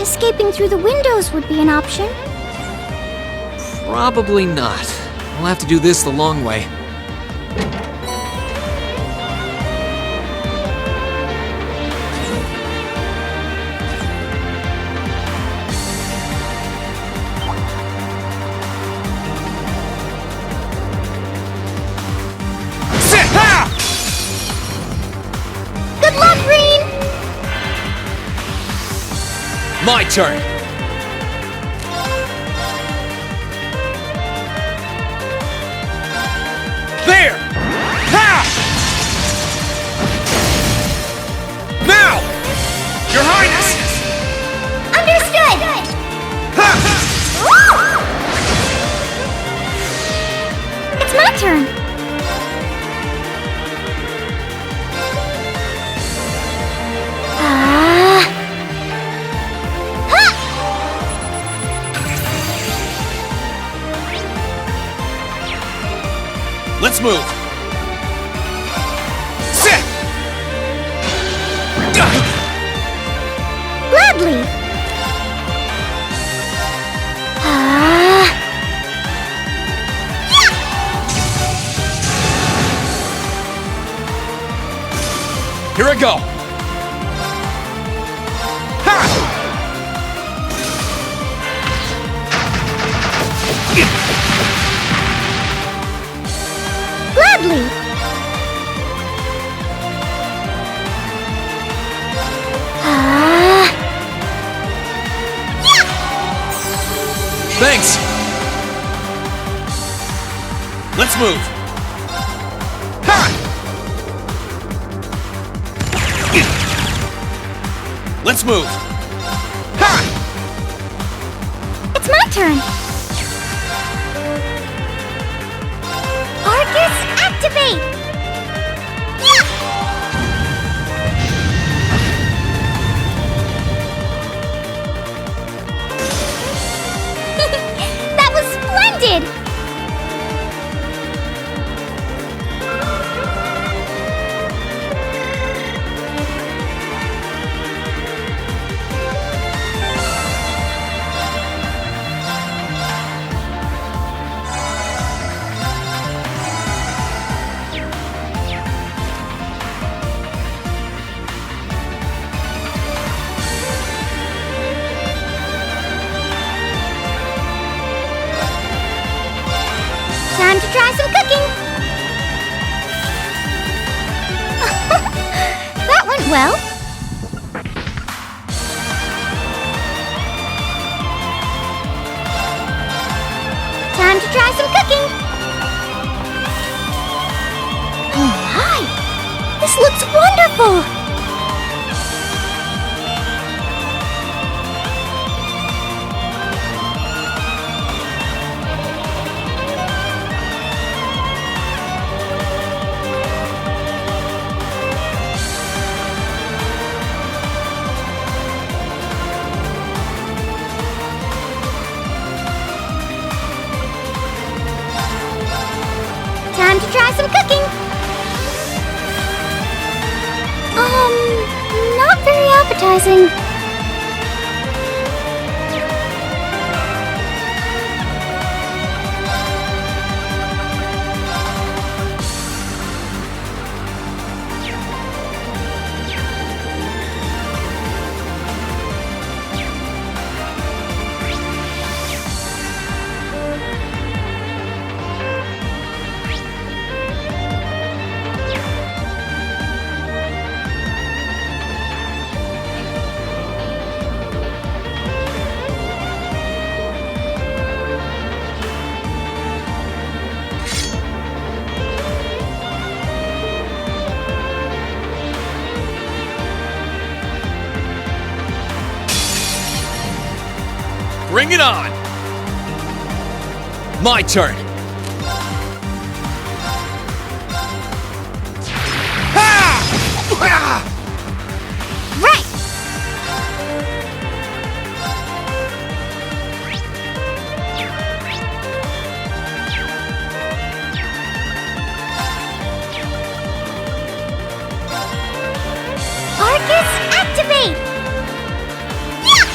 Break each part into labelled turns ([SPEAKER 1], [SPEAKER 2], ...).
[SPEAKER 1] escaping through the windows would be an option.
[SPEAKER 2] Probably not. We'll have to do this the long way.
[SPEAKER 1] Good luck, Green!
[SPEAKER 2] My turn! There! Ha! Now! Your Highness!
[SPEAKER 1] Understood!
[SPEAKER 2] Ha!
[SPEAKER 1] It's my turn.
[SPEAKER 2] Let's move! Sit!
[SPEAKER 1] Gladly.
[SPEAKER 2] Here I go! Ha!
[SPEAKER 1] Gladly.
[SPEAKER 2] Thanks! Let's move! Ha! Let's move! Ha!
[SPEAKER 1] It's my turn. Arcus, activate! That was splendid! Time to try some cooking! That went well. Time to try some cooking! Oh my! This looks wonderful! Time to try some cooking! Not very appetizing.
[SPEAKER 2] Bring it on! My turn! Ha!
[SPEAKER 1] Right! Arcus, activate! Yeah!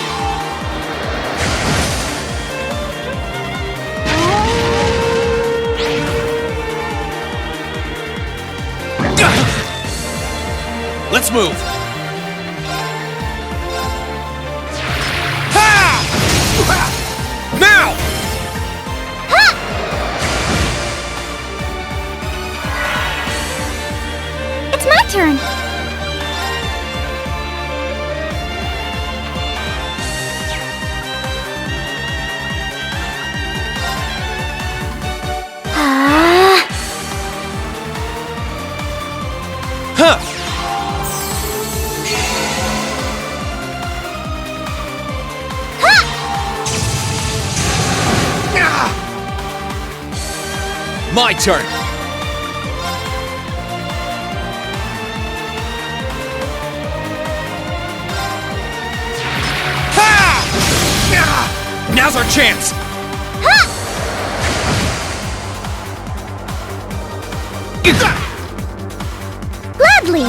[SPEAKER 2] Let's move. Ha! Now!
[SPEAKER 1] It's my turn.
[SPEAKER 2] Huh! My turn. Ha! Now's our chance.
[SPEAKER 1] Gladly.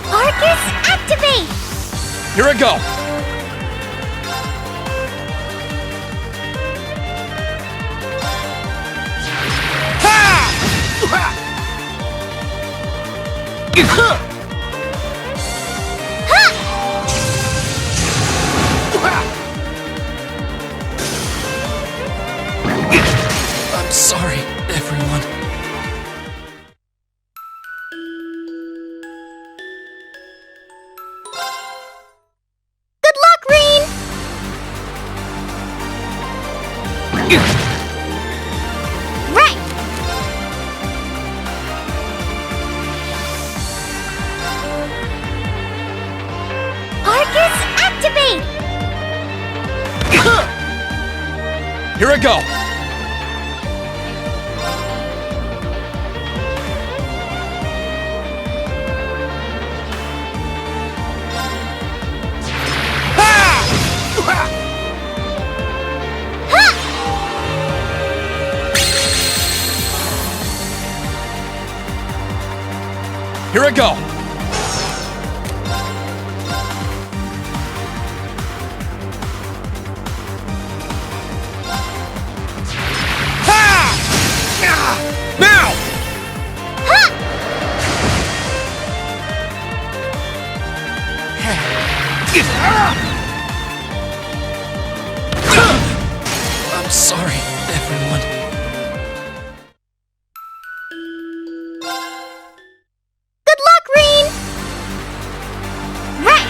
[SPEAKER 1] Arcus, activate.
[SPEAKER 2] Here I go. I'm sorry, everyone.
[SPEAKER 1] Good luck, Reen. Right. Arcus, activate.
[SPEAKER 2] Here I go. Here I go. Now! I'm sorry, everyone.
[SPEAKER 1] Good luck, Reen. Right.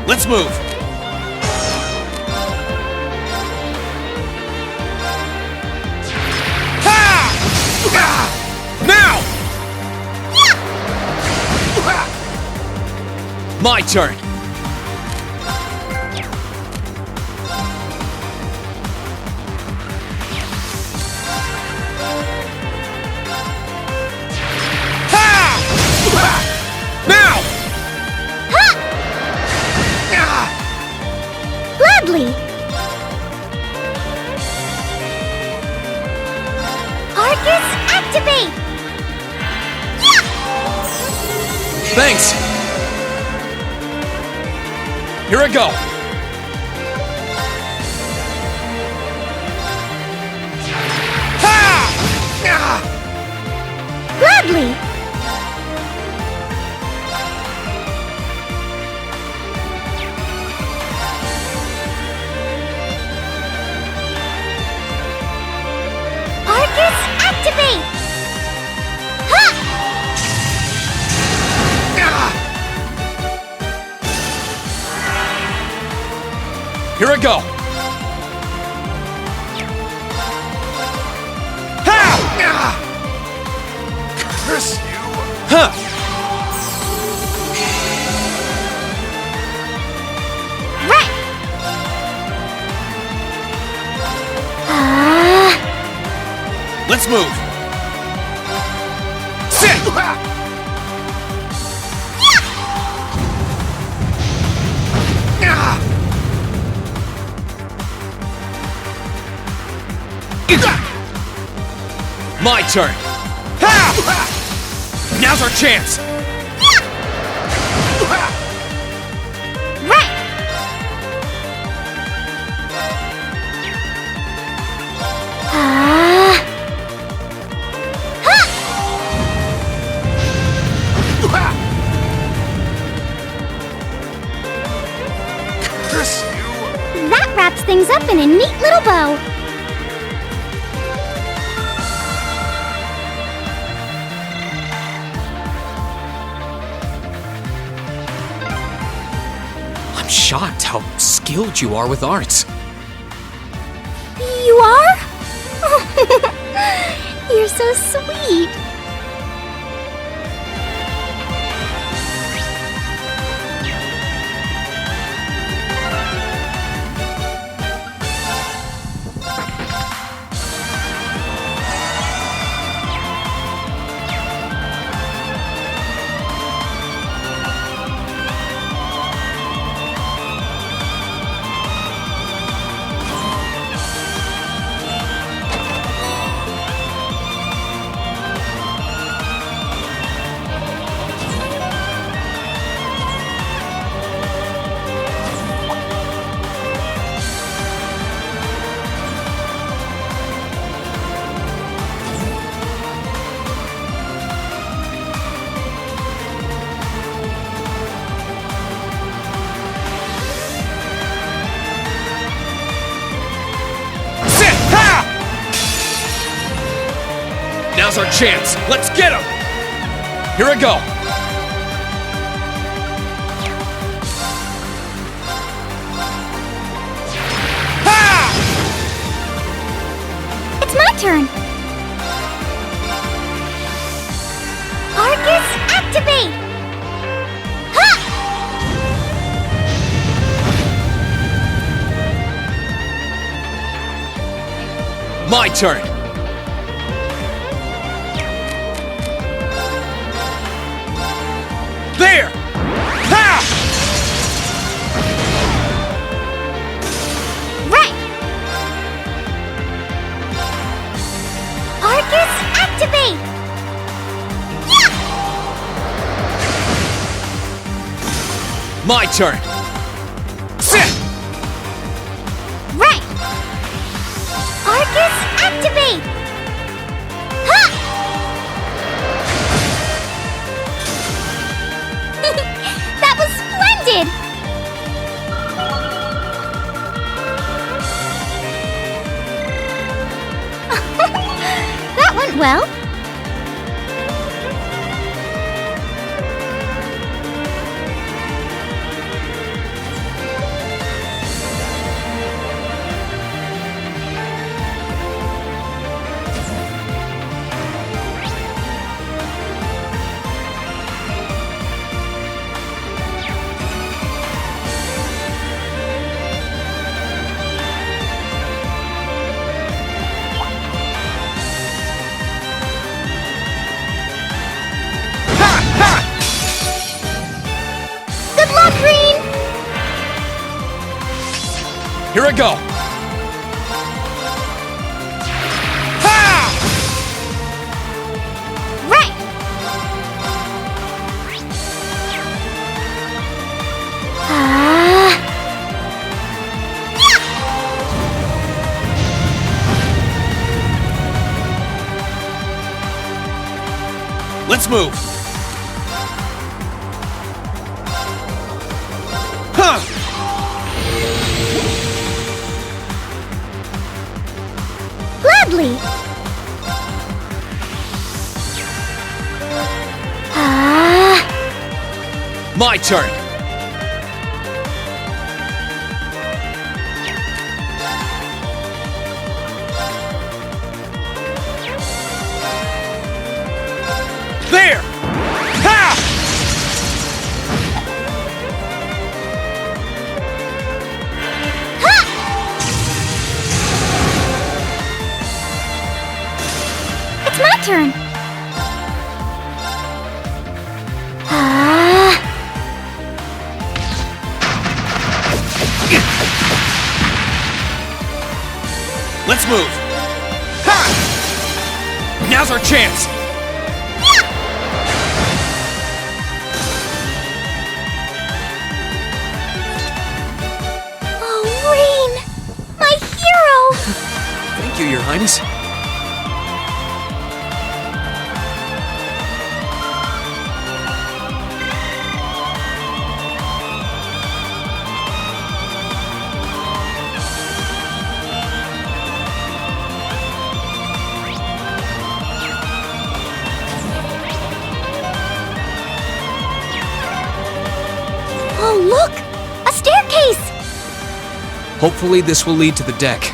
[SPEAKER 2] Let's move. Now! My turn. Now!
[SPEAKER 1] Gladly. Arcus, activate.
[SPEAKER 2] Thanks. Here I go.
[SPEAKER 1] Gladly. Arcus, activate.
[SPEAKER 2] Here I go. Curse you. Huh.
[SPEAKER 1] Right.
[SPEAKER 2] Let's move. Sit. My turn. Ha! Now's our chance.
[SPEAKER 1] Right!
[SPEAKER 2] Curse you!
[SPEAKER 1] That wraps things up in a neat little bow.
[SPEAKER 2] I'm shocked how skilled you are with arts.
[SPEAKER 1] You are? You're so sweet.
[SPEAKER 2] Sit! Ha! Now's our chance. Let's get him! Here I go. Ha!
[SPEAKER 1] It's my turn. Arcus, activate! Ha!
[SPEAKER 2] My turn. There! Ha!
[SPEAKER 1] Right! Arcus, activate! Yeah!
[SPEAKER 2] My turn. Sit!
[SPEAKER 1] Right! Arcus, activate! Ha! That was splendid! That went well. Good luck, Green!
[SPEAKER 2] Here I go. Ha!
[SPEAKER 1] Right!
[SPEAKER 2] Let's move. Huh!
[SPEAKER 1] Gladly!
[SPEAKER 2] My turn. There! Ha!
[SPEAKER 1] It's my turn.
[SPEAKER 2] Let's move. Ha! Now's our chance!
[SPEAKER 1] Oh, Rain! My hero!
[SPEAKER 3] Thank you, Your Highness.
[SPEAKER 1] Oh, look! A staircase!
[SPEAKER 3] Hopefully this will lead to the deck.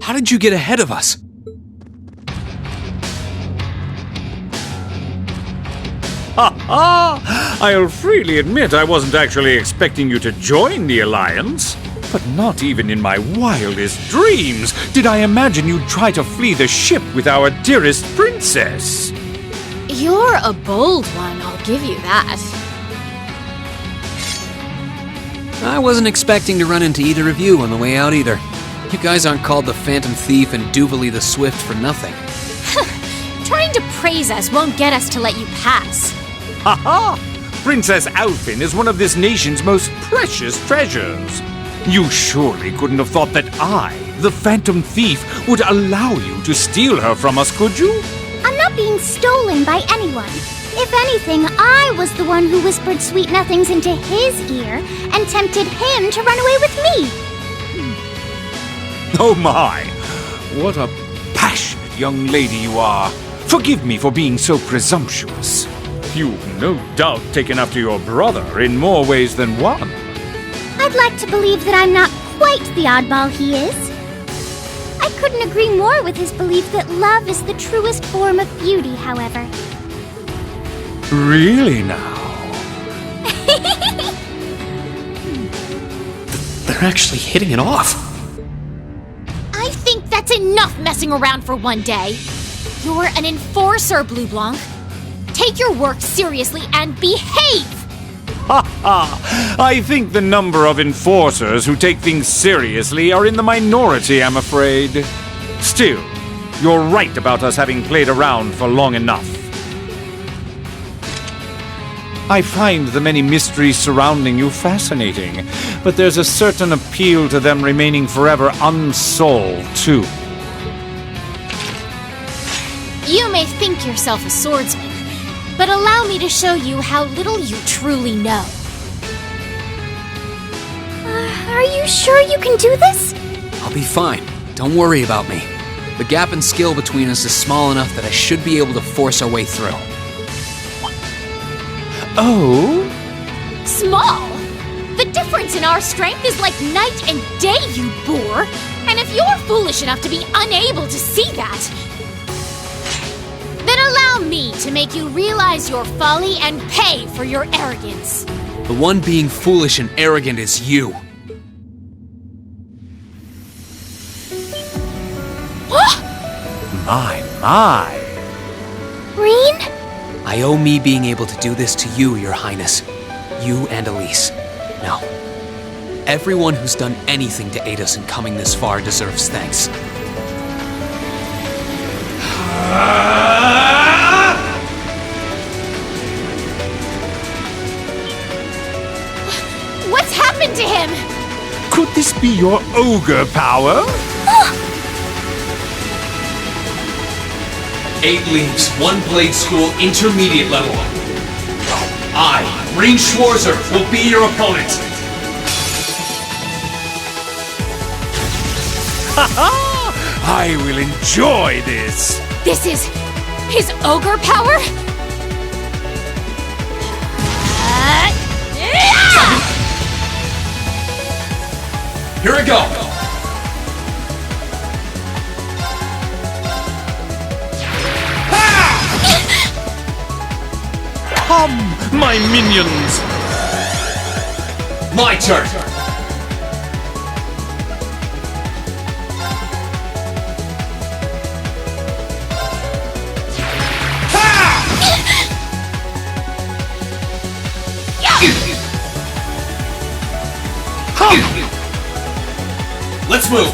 [SPEAKER 3] How did you get ahead of us?
[SPEAKER 4] I'll freely admit I wasn't actually expecting you to join the Alliance. But not even in my wildest dreams did I imagine you'd try to flee the ship with our dearest princess.
[SPEAKER 5] You're a bold one, I'll give you that.
[SPEAKER 3] I wasn't expecting to run into either of you on the way out either. You guys aren't called the Phantom Thief and Duvalie the Swift for nothing.
[SPEAKER 5] Trying to praise us won't get us to let you pass.
[SPEAKER 4] Ha-ha! Princess Alphin is one of this nation's most precious treasures. You surely couldn't have thought that I, the Phantom Thief, would allow you to steal her from us, could you?
[SPEAKER 1] I'm not being stolen by anyone. If anything, I was the one who whispered sweet nothings into his ear and tempted him to run away with me.
[SPEAKER 4] Oh my! What a passionate young lady you are. Forgive me for being so presumptuous. You've no doubt taken after your brother in more ways than one.
[SPEAKER 1] I'd like to believe that I'm not quite the oddball he is. I couldn't agree more with his belief that love is the truest form of beauty, however.
[SPEAKER 4] Really now?
[SPEAKER 3] They're actually hitting it off.
[SPEAKER 5] I think that's enough messing around for one day. You're an enforcer, Blue Blanc. Take your work seriously and behave!
[SPEAKER 4] Ha ha! I think the number of enforcers who take things seriously are in the minority, I'm afraid. Still, you're right about us having played around for long enough. I find the many mysteries surrounding you fascinating, but there's a certain appeal to them remaining forever unsolved, too.
[SPEAKER 5] You may think yourself a swordsman, but allow me to show you how little you truly know.
[SPEAKER 1] Are you sure you can do this?
[SPEAKER 3] I'll be fine. Don't worry about me. The gap in skill between us is small enough that I should be able to force our way through.
[SPEAKER 4] Oh?
[SPEAKER 5] Small? The difference in our strength is like night and day, you boor! And if you're foolish enough to be unable to see that, then allow me to make you realize your folly and pay for your arrogance.
[SPEAKER 3] The one being foolish and arrogant is you.
[SPEAKER 4] My.
[SPEAKER 1] Green?
[SPEAKER 3] I owe me being able to do this to you, Your Highness. You and Elise. No. Everyone who's done anything to aid us in coming this far deserves thanks.
[SPEAKER 5] What's happened to him?
[SPEAKER 4] Could this be your ogre power?
[SPEAKER 2] 8 leagues, 1 blade school, intermediate level. I, Green Schwarzer, will be your opponent.
[SPEAKER 4] I will enjoy this.
[SPEAKER 5] This is his ogre power?
[SPEAKER 2] Here we go.
[SPEAKER 4] Come, my minions.
[SPEAKER 2] My turn. Let's move.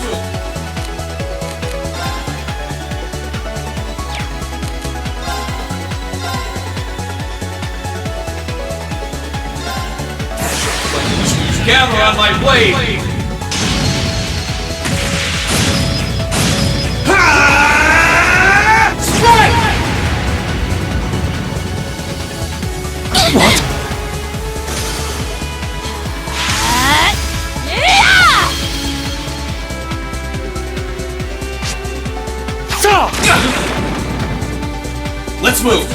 [SPEAKER 2] Gather on my blade. Strike!
[SPEAKER 4] What?
[SPEAKER 2] Let's move.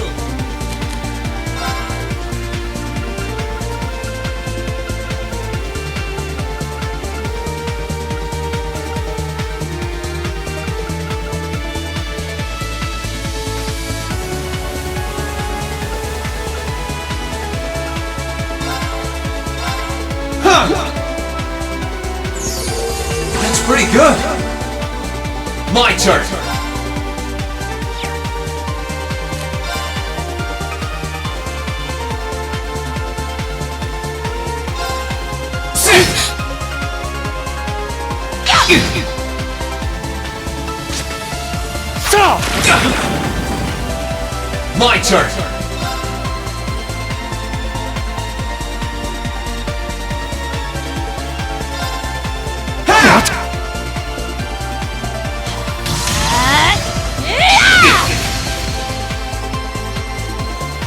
[SPEAKER 2] That's pretty good. My turn. My turn.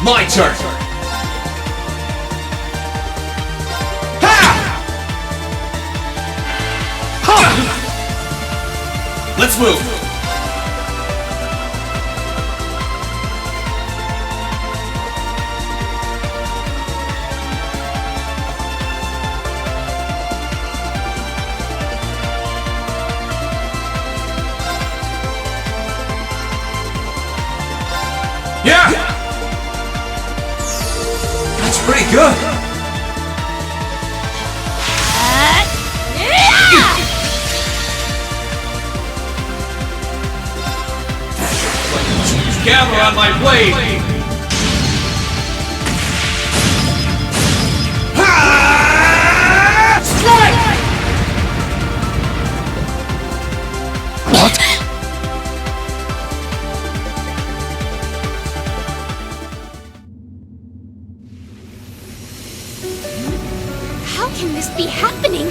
[SPEAKER 2] My turn. Let's move. Yeah! That's pretty good. Gather on my blade. Strike!
[SPEAKER 4] What?
[SPEAKER 5] How can this be happening?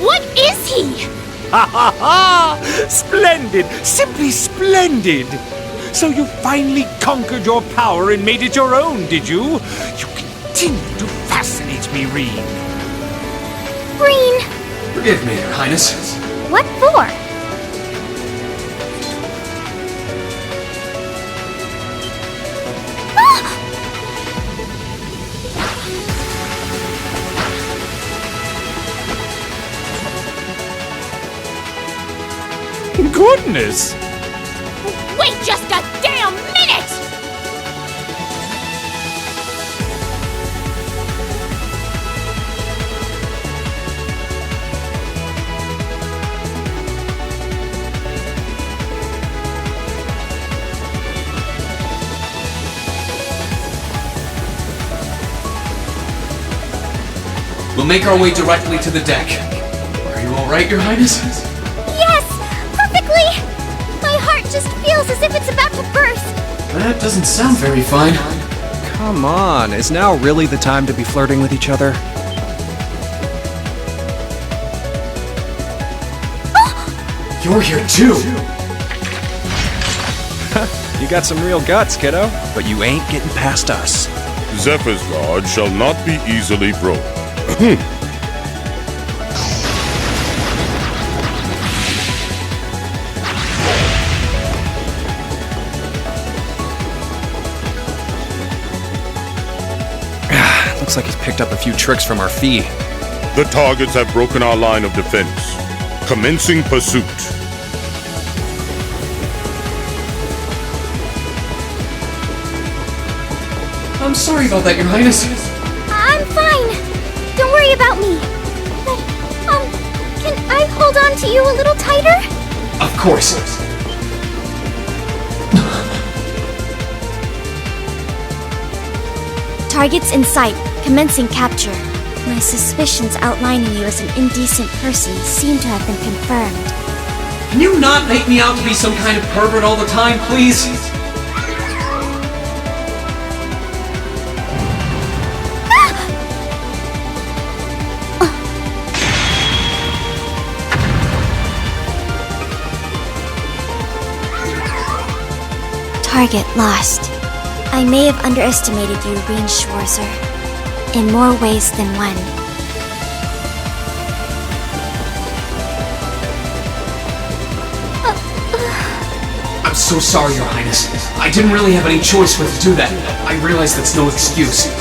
[SPEAKER 5] What is he?
[SPEAKER 4] Ha ha ha! Splendid! Simply splendid! So you finally conquered your power and made it your own, did you? You continue to fascinate me, Reen.
[SPEAKER 1] Green,
[SPEAKER 3] Forgive me, Your Highness.
[SPEAKER 1] what for?
[SPEAKER 4] Highness!
[SPEAKER 5] Wait just a damn minute!
[SPEAKER 2] We'll make our way directly to the deck. Are you alright, Your Highness?
[SPEAKER 1] Yes! Perfectly! My heart just feels as if it's about to burst.
[SPEAKER 2] That doesn't sound very fine.
[SPEAKER 6] Come on, is now really the time to be flirting with each other?
[SPEAKER 2] You're here too!
[SPEAKER 6] You got some real guts, kiddo. But you ain't getting past us.
[SPEAKER 7] Zephyr's guard shall not be easily broken.
[SPEAKER 6] Looks like he's picked up a few tricks from our fee.
[SPEAKER 7] The targets have broken our line of defense. Commencing pursuit.
[SPEAKER 2] I'm sorry about that, Your Highness.
[SPEAKER 1] I'm fine. Don't worry about me. But, can I hold on to you a little tighter?
[SPEAKER 2] Of course.
[SPEAKER 1] Targets in sight. Commencing capture. My suspicions outlining you as an indecent person seem to have been confirmed.
[SPEAKER 2] Can you not make me out to be some kind of pervert all the time, please?
[SPEAKER 1] Target lost. I may have underestimated you, Schwarzer. In more ways than one.
[SPEAKER 2] I'm so sorry, Your Highness. I didn't really have any choice but to do that. I realize that's no excuse.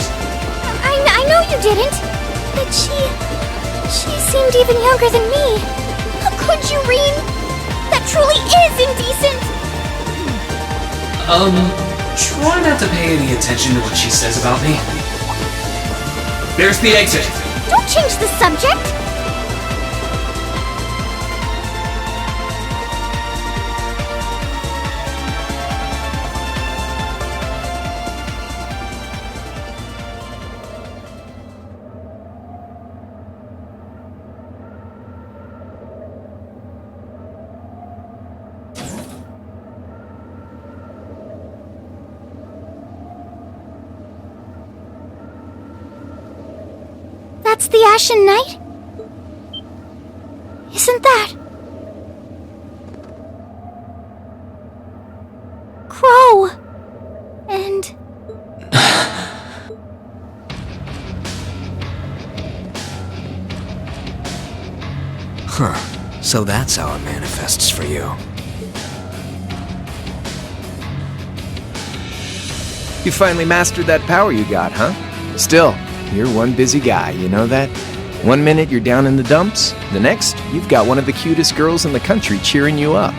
[SPEAKER 1] I know you didn't. But she seemed even younger than me. How could you, Reen? That truly is indecent.
[SPEAKER 2] Try not to pay any attention to what she says about me. There's the exit.
[SPEAKER 1] Don't change the subject. That's the Ashen Knight? Isn't that... Crow? And...
[SPEAKER 3] Huh. So that's how it manifests for you.
[SPEAKER 8] You finally mastered that power you got, huh? Still, you're one busy guy, you know that? One minute you're down in the dumps, the next, you've got one of the cutest girls in the country cheering you up.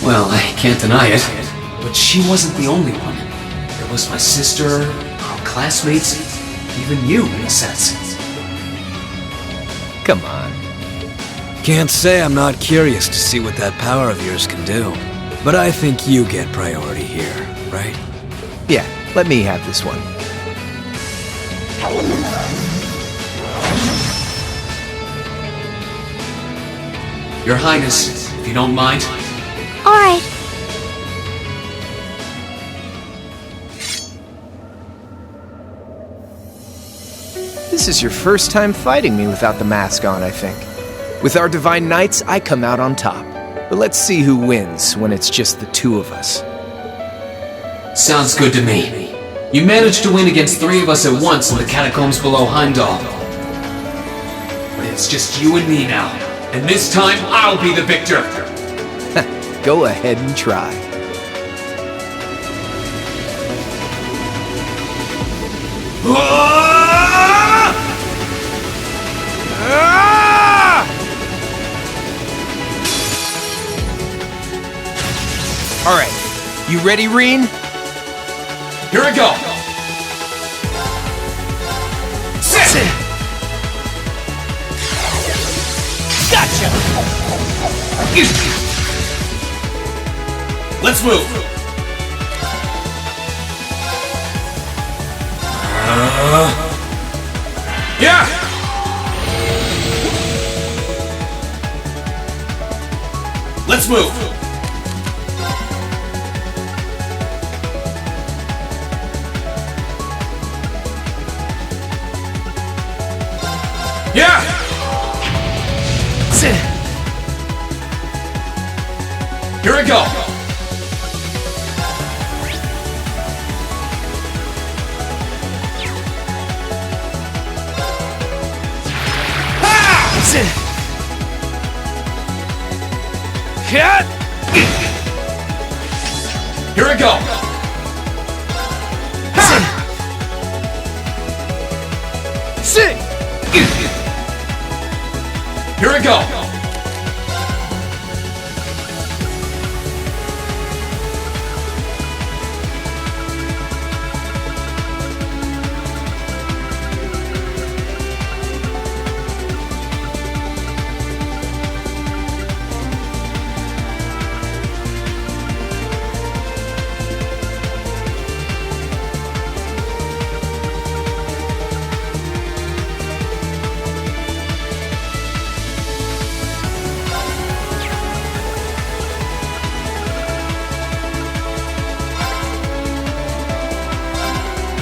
[SPEAKER 2] Well, I can't deny it. But she wasn't the only one. There was my sister, our classmates, even you, in a sense.
[SPEAKER 8] Come on.
[SPEAKER 3] Can't say I'm not curious to see what that power of yours can do. But I think you get priority here, right?
[SPEAKER 8] Yeah, let me have this one.
[SPEAKER 2] Your Highness, if you don't mind.
[SPEAKER 1] Alright.
[SPEAKER 8] This is your first time fighting me without the mask on, I think. With our Divine Knights, I come out on top. But let's see who wins when it's just the two of us.
[SPEAKER 2] Sounds good to me. You managed to win against 3 of us at once in the catacombs below Heimdall. But it's just you and me now. And this time, I'll be the victor!
[SPEAKER 8] Go ahead and try. Alright, you ready, Reen?
[SPEAKER 2] Here I go! Sit!
[SPEAKER 3] Gotcha!
[SPEAKER 2] Let's move! Yeah! Let's move! Yeah! Here I go! Here I go! Here I go!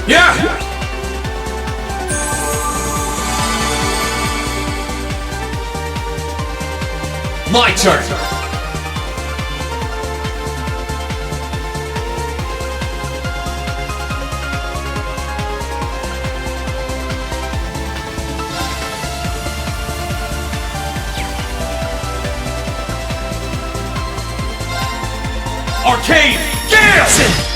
[SPEAKER 2] Yeah! My turn! Arcade! Gale!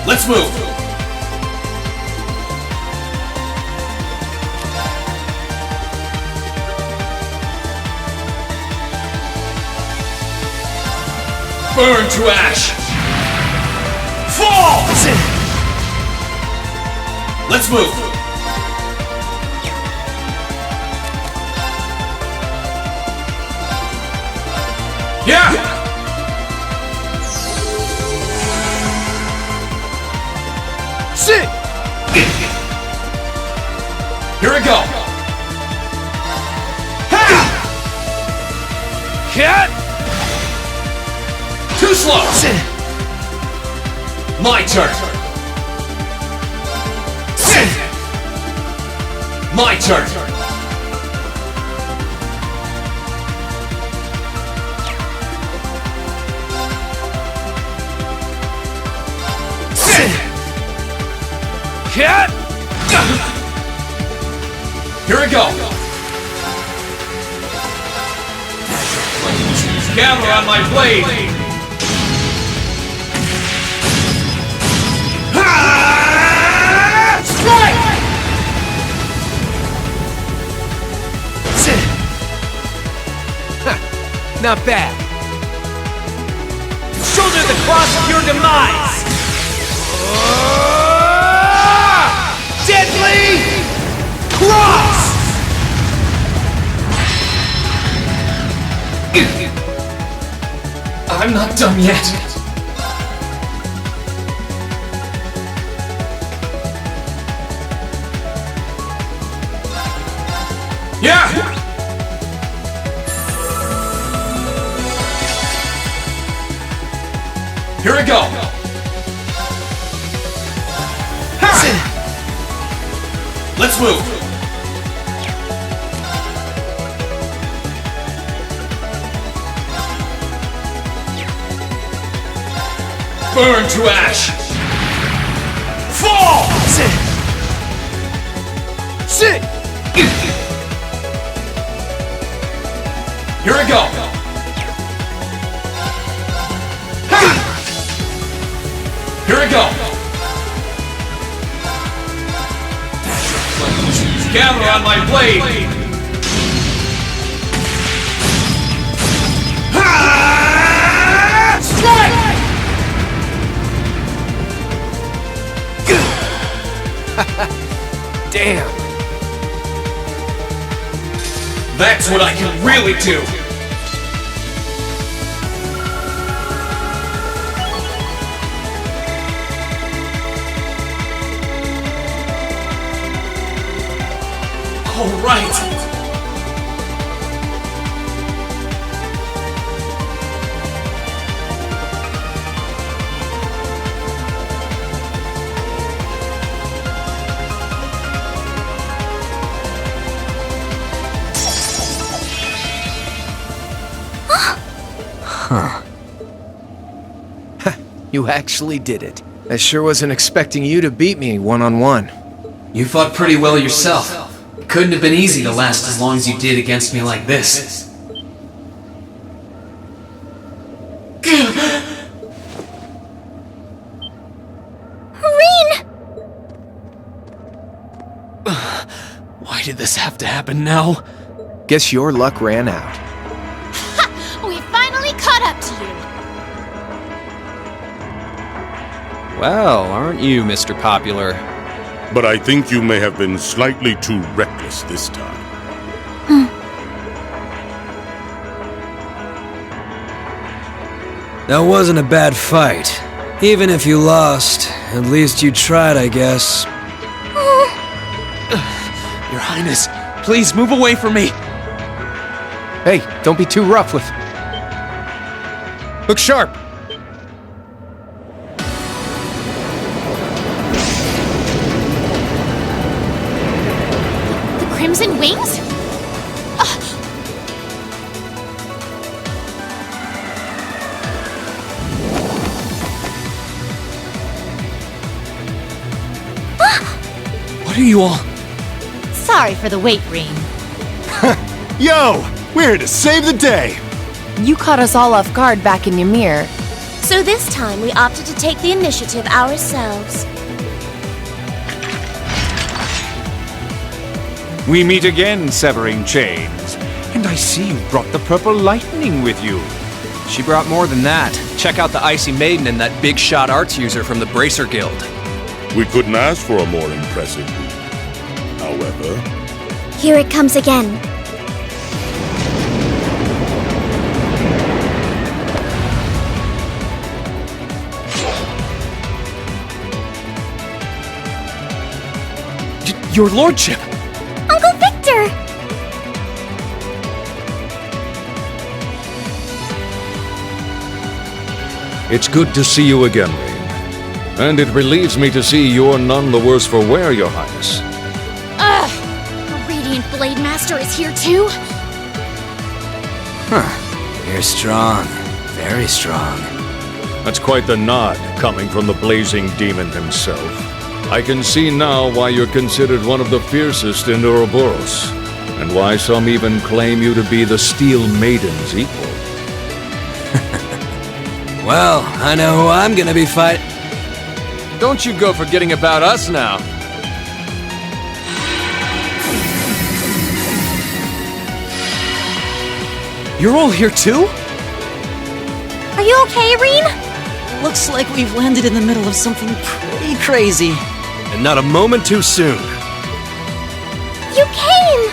[SPEAKER 2] Let's move! Burn to ash! Fall! Let's move! Yeah! Here I go! Cat! Too slow! My turn! My turn! Cat! Here I go! Gather on my blade! Strike!
[SPEAKER 8] Not bad.
[SPEAKER 3] Shoulder the cross of your demise!
[SPEAKER 8] Deadly Cross!
[SPEAKER 2] I'm not done yet. Yeah! Here I go! Let's move! Burn to ash! Fall!
[SPEAKER 8] Sit!
[SPEAKER 2] Here I go! Here I go! gather on my blade!
[SPEAKER 8] Damn!
[SPEAKER 2] That's what I can really do! All right!
[SPEAKER 8] You actually did it. I sure wasn't expecting you to beat me one-on-one.
[SPEAKER 2] You fought pretty well yourself. It couldn't have been easy to last as long as you did against me like this.
[SPEAKER 1] Reen!
[SPEAKER 3] Why did this have to happen now?
[SPEAKER 8] Guess your luck ran out.
[SPEAKER 5] We finally caught up to you!
[SPEAKER 6] Well, aren't you, Mr. Popular?
[SPEAKER 7] But I think you may have been slightly too reckless this time.
[SPEAKER 9] That wasn't a bad fight. Even if you lost, at least you tried, I guess.
[SPEAKER 3] Your Highness, please move away from me!
[SPEAKER 8] Hey, don't be too rough with... Look sharp!
[SPEAKER 5] The Crimson Wings?
[SPEAKER 3] What are you all...
[SPEAKER 5] Sorry for the wait, Reen.
[SPEAKER 10] Yo! We're here to save the day!
[SPEAKER 11] You caught us all off guard back in Ymir.
[SPEAKER 1] So this time we opted to take the initiative ourselves.
[SPEAKER 4] We meet again, severing chains. And I see you brought the purple lightning with you.
[SPEAKER 3] She brought more than that. Check out the Icy Maiden and that big shot arts user from the Bracer Guild.
[SPEAKER 7] We couldn't ask for a more impressive group. However...
[SPEAKER 1] Here it comes again.
[SPEAKER 3] Your lordship!
[SPEAKER 1] Uncle Victor!
[SPEAKER 12] It's good to see you again, Reen. And it relieves me to see you're none the worse for wear, Your Highness.
[SPEAKER 5] Ugh! The Radiant Blade Master is here too?
[SPEAKER 9] You're strong. Very strong.
[SPEAKER 12] That's quite the nod, coming from the blazing demon himself. I can see now why you're considered one of the fiercest in Ouroboros, and why some even claim you to be the Steel Maiden's equal.
[SPEAKER 9] Well, I know who I'm gonna be fighting.
[SPEAKER 6] Don't you go forgetting about us now.
[SPEAKER 3] You're all here too?
[SPEAKER 1] Are you okay, Reen?
[SPEAKER 11] Looks like we've landed in the middle of something pretty crazy.
[SPEAKER 9] And not a moment too soon.
[SPEAKER 1] You came!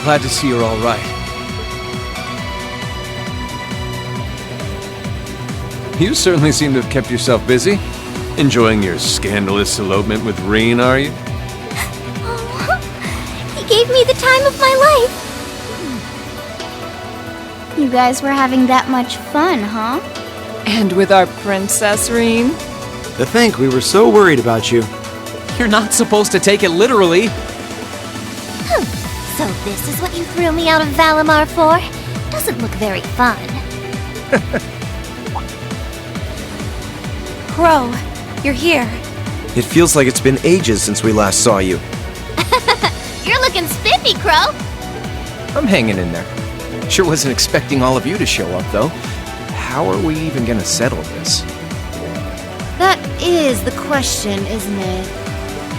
[SPEAKER 3] Glad to see you're all right.
[SPEAKER 6] You certainly seem to have kept yourself busy. Enjoying your scandalous elopement with Reen, are you?
[SPEAKER 1] Oh, he gave me the time of my life. You guys were having that much fun, huh?
[SPEAKER 11] And with our princess, Reen?
[SPEAKER 9] To think we were so worried about you.
[SPEAKER 3] You're not supposed to take it literally.
[SPEAKER 1] So this is what you threw me out of Valimar for? Doesn't look very fun.
[SPEAKER 11] Crow, you're here.
[SPEAKER 8] It feels like it's been ages since we last saw you.
[SPEAKER 1] You're looking spiffy, Crow.
[SPEAKER 8] I'm hanging in there. Sure wasn't expecting all of you to show up, though. How are we even gonna settle this?
[SPEAKER 11] That is the question, isn't it?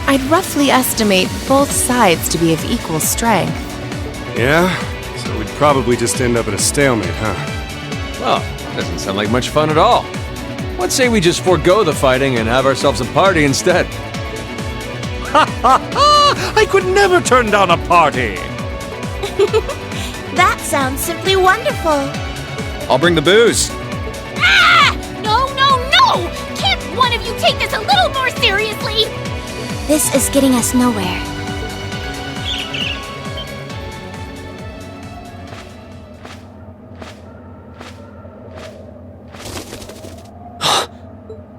[SPEAKER 13] I'd roughly estimate both sides to be of equal strength.
[SPEAKER 10] Yeah? So we'd probably just end up at a stalemate, huh?
[SPEAKER 6] Oh, doesn't sound like much fun at all. Let's say we just forego the fighting and have ourselves a party instead.
[SPEAKER 4] Ha ha ha! I could never turn down a party!
[SPEAKER 1] That sounds simply wonderful.
[SPEAKER 6] I'll bring the booze.
[SPEAKER 5] Ah! No, no, no! Can't one of you take this a little more seriously?
[SPEAKER 1] This is getting us nowhere.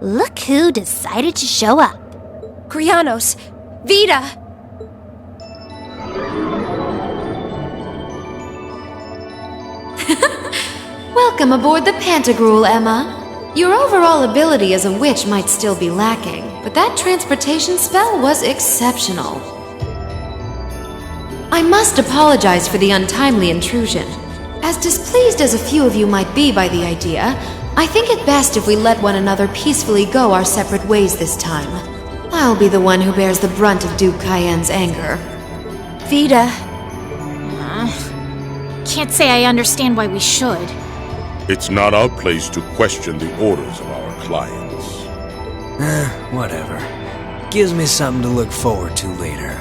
[SPEAKER 1] Look who decided to show up.
[SPEAKER 13] Krianos! Vita!
[SPEAKER 14] Welcome aboard the Pantagruel, Emma. Your overall ability as a witch might still be lacking, but that transportation spell was exceptional. I must apologize for the untimely intrusion. As displeased as a few of you might be by the idea, I think it best if we let one another peacefully go our separate ways this time. I'll be the one who bears the brunt of Duke Cayenne's anger.
[SPEAKER 13] Vita.
[SPEAKER 5] Can't say I understand why we should.
[SPEAKER 7] It's not our place to question the orders of our clients.
[SPEAKER 9] Whatever. Gives me something to look forward to later.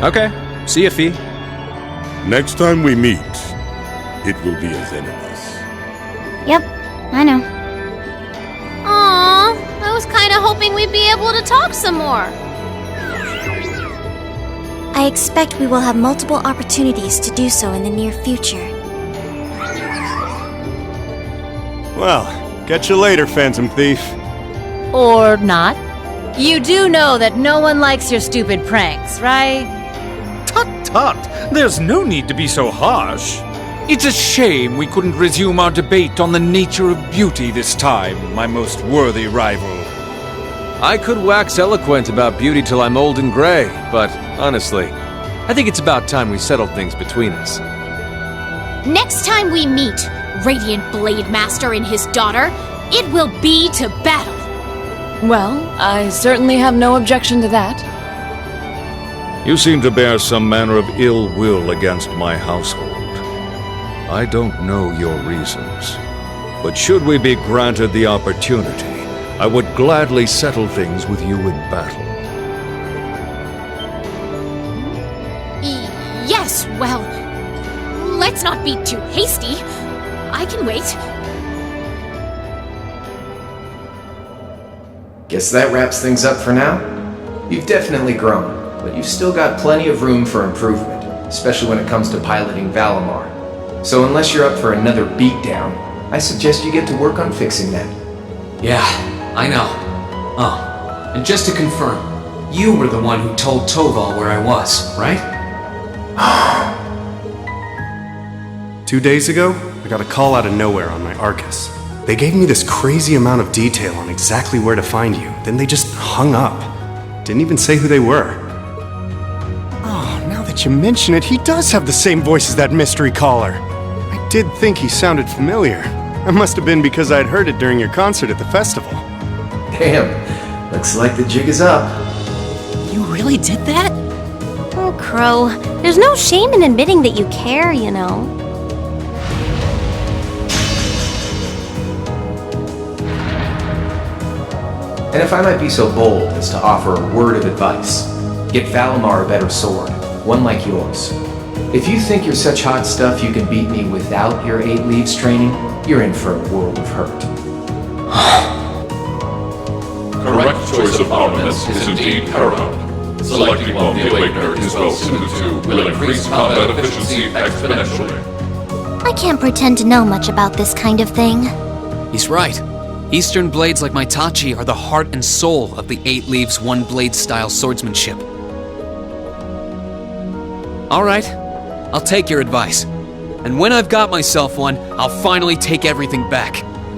[SPEAKER 6] Okay, see ya, Fee.
[SPEAKER 7] Next time we meet, it will be as enemies.
[SPEAKER 1] Yep, I know.
[SPEAKER 5] Aww, I was kinda hoping we'd be able to talk some more.
[SPEAKER 1] I expect we will have multiple opportunities to do so in the near future.
[SPEAKER 10] Well, catch you later, Phantom Thief.
[SPEAKER 15] Or not. You do know that no one likes your stupid pranks, right?
[SPEAKER 4] Tut! There's no need to be so harsh. It's a shame we couldn't resume our debate on the nature of beauty this time, my most worthy rival.
[SPEAKER 6] I could wax eloquent about beauty till I'm old and gray, but honestly, I think it's about time we settled things between us.
[SPEAKER 5] Next time we meet, Radiant Blade Master and his daughter, it will be to battle.
[SPEAKER 15] Well, I certainly have no objection to that.
[SPEAKER 12] You seem to bear some manner of ill will against my household. I don't know your reasons, but should we be granted the opportunity, I would gladly settle things with you in battle.
[SPEAKER 5] Yes, well, let's not be too hasty. I can wait.
[SPEAKER 8] Guess that wraps things up for now. You've definitely grown, but you've still got plenty of room for improvement, especially when it comes to piloting Valimar. So unless you're up for another beatdown, I suggest you get to work on fixing that.
[SPEAKER 2] Yeah, I know. Oh, and just to confirm, you were the one who told Toval where I was, right?
[SPEAKER 10] 2 days ago, I got a call out of nowhere on my Arcus. They gave me this crazy amount of detail on exactly where to find you, then they just hung up. Didn't even say who they were. Oh, now that you mention it, he does have the same voice as that mystery caller. I did think he sounded familiar. That must have been because I'd heard it during your concert at the festival.
[SPEAKER 8] Damn, looks like the jig is up.
[SPEAKER 11] You really did that?
[SPEAKER 1] Oh, Crow, there's no shame in admitting that you care, you know.
[SPEAKER 8] And if I might be so bold as to offer a word of advice, get Valimar a better sword, one like yours. If you think you're such hot stuff you can beat me without your 8 Leaves training, you're in for a world of hurt.
[SPEAKER 16] Correct choice of armaments is indeed paramount. Selecting one the Awakener is well suited to will increase combat efficiency exponentially.
[SPEAKER 1] I can't pretend to know much about this kind of thing.
[SPEAKER 3] He's right. Eastern blades like my Tachi are the heart and soul of the 8 Leaves, 1 Blade style swordsmanship. Alright, I'll take your advice. And when I've got myself one, I'll finally take everything back.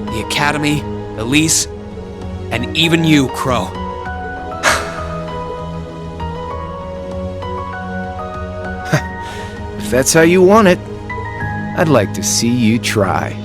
[SPEAKER 3] The Academy, Elise, and even you, Crow.
[SPEAKER 8] If that's how you want it, I'd like to see you try.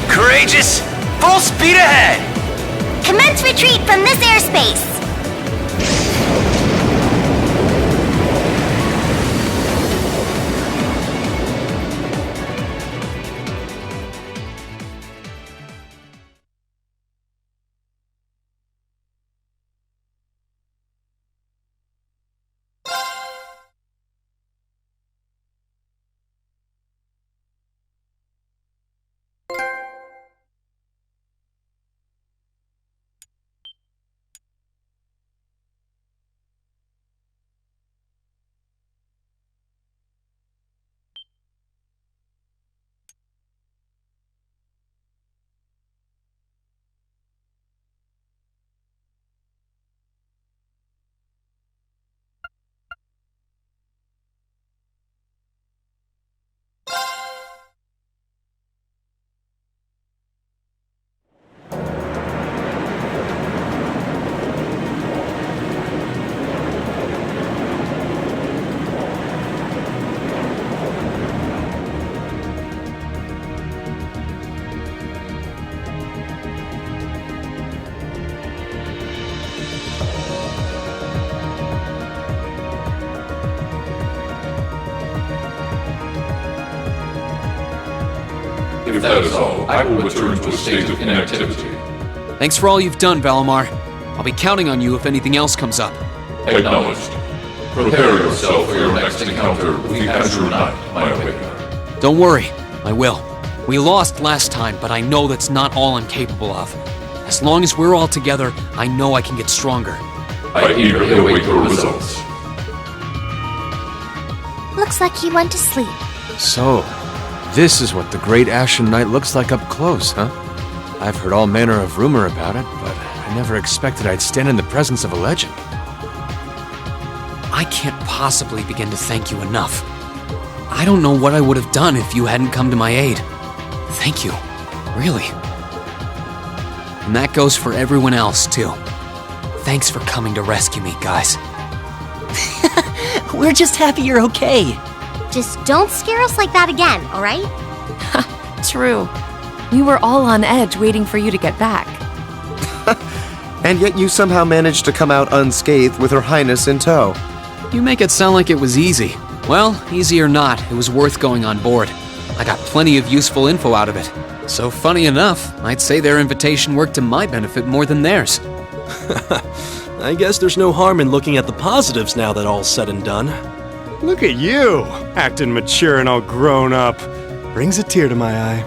[SPEAKER 17] Courageous! Full speed ahead!
[SPEAKER 1] Commence retreat from this airspace!
[SPEAKER 16] If that is all, I will return to a state of inactivity.
[SPEAKER 3] Thanks for all you've done, Valimar. I'll be counting on you if anything else comes up.
[SPEAKER 16] Acknowledged. Prepare yourself for your next encounter with the Azure Knight, my awakener.
[SPEAKER 3] Don't worry, I will. We lost last time, but I know that's not all I'm capable of. As long as we're all together, I know I can get stronger.
[SPEAKER 16] I eagerly await your results.
[SPEAKER 1] Looks like he went to sleep.
[SPEAKER 6] So, this is what the Great Ashen Knight looks like up close, huh? I've heard all manner of rumor about it, but I never expected I'd stand in the presence of a legend.
[SPEAKER 3] I can't possibly begin to thank you enough. I don't know what I would have done if you hadn't come to my aid. Thank you, really. And that goes for everyone else, too. Thanks for coming to rescue me, guys.
[SPEAKER 11] We're just happy you're okay.
[SPEAKER 1] Just don't scare us like that again, alright?
[SPEAKER 13] True. We were all on edge waiting for you to get back.
[SPEAKER 18] And yet you somehow managed to come out unscathed with Her Highness in tow.
[SPEAKER 3] You make it sound like it was easy. Well, easy or not, it was worth going on board. I got plenty of useful info out of it. So funny enough, I'd say their invitation worked to my benefit more than theirs.
[SPEAKER 19] I guess there's no harm in looking at the positives now that all's said and done.
[SPEAKER 10] Look at you, acting mature and all grown up. Brings a tear to my eye.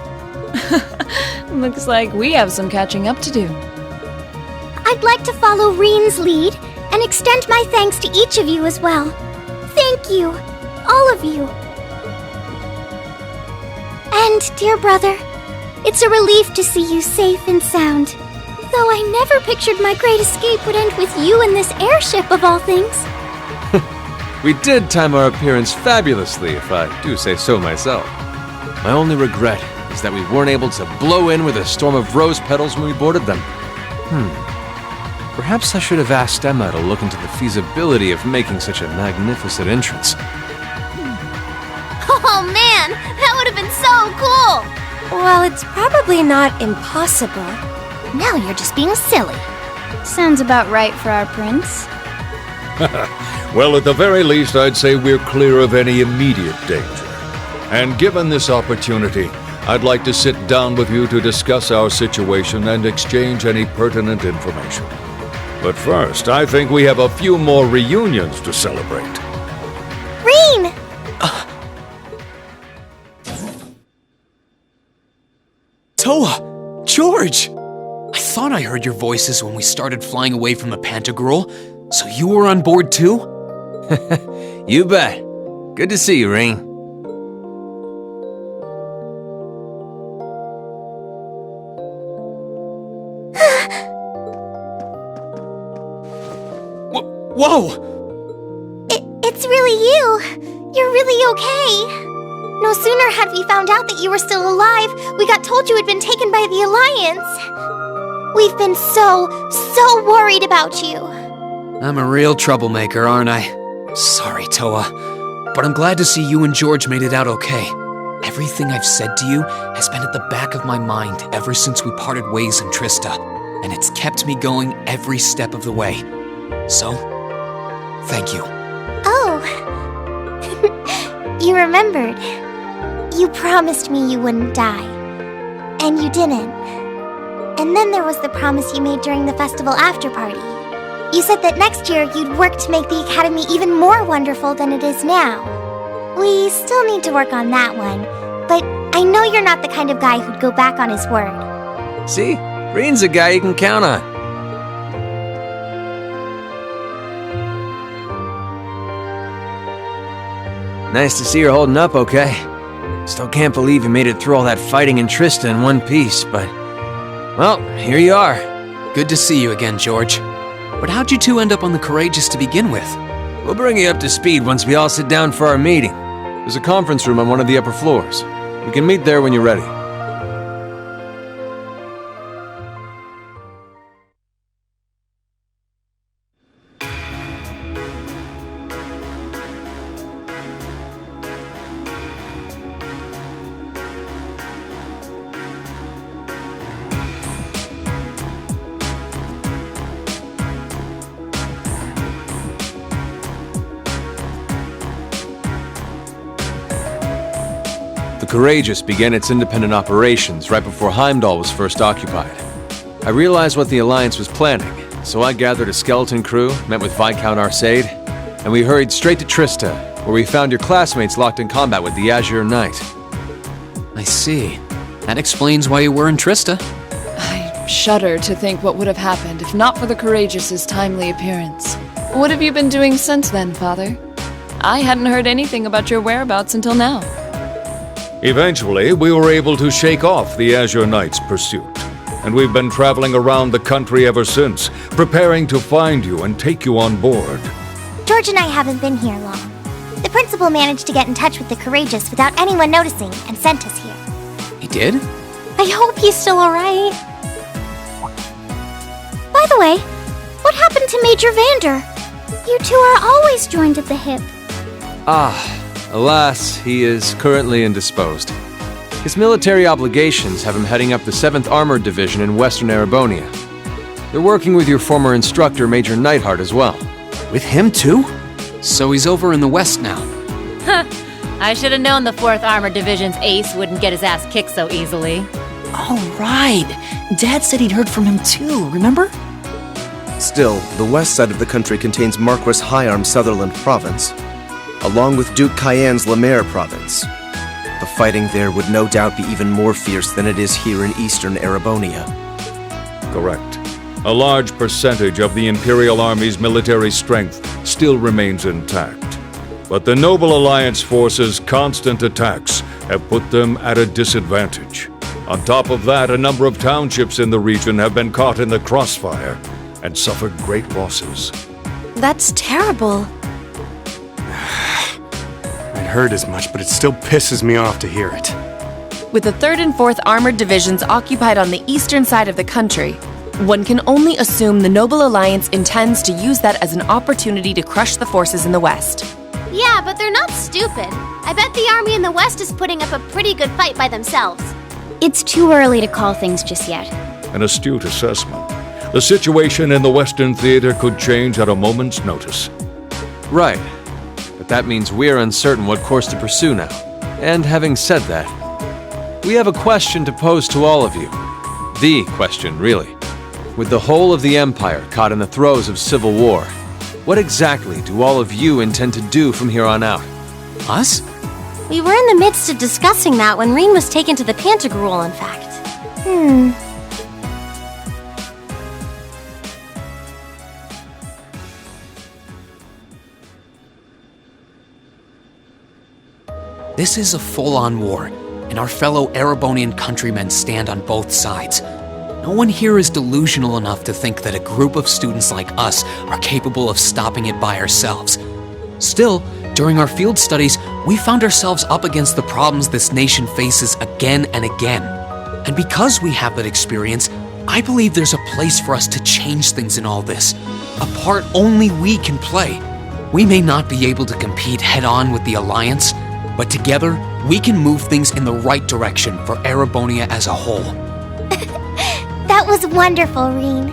[SPEAKER 20] Looks like we have some catching up to do.
[SPEAKER 1] I'd like to follow Reen's lead and extend my thanks to each of you as well. Thank you, all of you. And, dear brother, it's a relief to see you safe and sound. Though I never pictured my great escape would end with you in this airship of all things.
[SPEAKER 6] We did time our appearance fabulously, if I do say so myself. My only regret is that we weren't able to blow in with a storm of rose petals when we boarded them. Perhaps I should have asked Emma to look into the feasibility of making such a magnificent entrance.
[SPEAKER 1] Oh man, that would have been so cool!
[SPEAKER 21] Well, it's probably not impossible.
[SPEAKER 1] Now you're just being silly.
[SPEAKER 21] Sounds about right for our prince.
[SPEAKER 12] Well, at the very least, I'd say we're clear of any immediate danger. And given this opportunity, I'd like to sit down with you to discuss our situation and exchange any pertinent information. But first, I think we have a few more reunions to celebrate.
[SPEAKER 21] Rean!
[SPEAKER 3] Toa! George! I thought I heard your voices when we started flying away from the Pantagruel, so you were on board too?
[SPEAKER 8] You bet. Good to see you, Ring.
[SPEAKER 3] Whoa!
[SPEAKER 21] It's really you. You're really okay. No sooner had we found out that you were still alive, we got told you had been taken by the Alliance. We've been so worried about you.
[SPEAKER 3] I'm a real troublemaker, aren't I? Sorry, Toa. But I'm glad to see you and George made it out okay. Everything I've said to you has been at the back of my mind ever since we parted ways in Trista, and it's kept me going every step of the way. So, thank you.
[SPEAKER 21] Oh. You remembered. You promised me you wouldn't die. And you didn't. And then there was the promise you made during the festival after party. You said that next year you'd work to make the Academy even more wonderful than it is now. We still need to work on that one, but I know you're not the kind of guy who'd go back on his word.
[SPEAKER 8] See? Reen's a guy you can count on. Nice to see you're holding up okay. Still can't believe you made it through all that fighting in Trista in one piece, but... well, here you are.
[SPEAKER 3] Good to see you again, George. But how'd you two end up on the Courageous to begin with?
[SPEAKER 8] We'll bring you up to speed once we all sit down for our meeting. There's a conference room on one of the upper floors. We can meet there when you're ready. The Courageous began its independent operations right before Heimdall was first occupied. I realized what the Alliance was planning, so I gathered a skeleton crew, met with Viscount Arcade, and we hurried straight to Trista, where we found your classmates locked in combat with the Azure Knight.
[SPEAKER 3] I see. That explains why you were in Trista.
[SPEAKER 20] I shudder to think what would have happened if not for the Courageous's timely appearance. What have you been doing since then, Father? I hadn't heard anything about your whereabouts until now.
[SPEAKER 12] Eventually, we were able to shake off the Azure Knight's pursuit, and we've been traveling around the country ever since, preparing to find you and take you on board.
[SPEAKER 21] George and I haven't been here long. The principal managed to get in touch with the Courageous without anyone noticing and sent us here.
[SPEAKER 3] He did?
[SPEAKER 21] I hope he's still alright. By the way, what happened to Major Vander?
[SPEAKER 1] You two are always joined at the hip.
[SPEAKER 6] Alas, he is currently indisposed. His military obligations have him heading up the 7th Armored Division in Western Erebonia. They're working with your former instructor, Major Neidhart, as well.
[SPEAKER 3] With him too? So he's over in the west now.
[SPEAKER 15] Huh. I should have known the 4th Armored Division's ace wouldn't get his ass kicked so easily.
[SPEAKER 11] Oh, right. Dad said he'd heard from him too, remember?
[SPEAKER 18] Still, the west side of the country contains Marquis Hyarm's Sutherland province, along with Duke Cayenne's Lemaire province. The fighting there would no doubt be even more fierce than it is here in eastern Erebonia.
[SPEAKER 12] Correct. A large percentage of the Imperial Army's military strength still remains intact. But the Noble Alliance forces' constant attacks have put them at a disadvantage. On top of that, a number of townships in the region have been caught in the crossfire and suffered great losses.
[SPEAKER 13] That's terrible.
[SPEAKER 10] I'd heard as much, but it still pisses me off to hear it.
[SPEAKER 13] With the 3rd and 4th Armored Divisions occupied on the eastern side of the country, one can only assume the Noble Alliance intends to use that as an opportunity to crush the forces in the west.
[SPEAKER 5] Yeah, but they're not stupid. I bet the army in the west is putting up a pretty good fight by themselves.
[SPEAKER 1] It's too early to call things just yet.
[SPEAKER 12] An astute assessment. The situation in the Western Theater could change at a moment's notice.
[SPEAKER 6] Right. But that means we're uncertain what course to pursue now. And having said that, we have a question to pose to all of you. The question, really. With the whole of the Empire caught in the throes of civil war, what exactly do all of you intend to do from here on out?
[SPEAKER 3] Us?
[SPEAKER 14] We were in the midst of discussing that when Reen was taken to the Pantagruel, in fact.
[SPEAKER 3] This is a full-on war, and our fellow Erebonian countrymen stand on both sides. No one here is delusional enough to think that a group of students like us are capable of stopping it by ourselves. Still, during our field studies, we found ourselves up against the problems this nation faces again and again. And because we have that experience, I believe there's a place for us to change things in all this. A part only we can play. We may not be able to compete head-on with the Alliance, but together, we can move things in the right direction for Erebonia as a whole.
[SPEAKER 21] That was wonderful, Reen.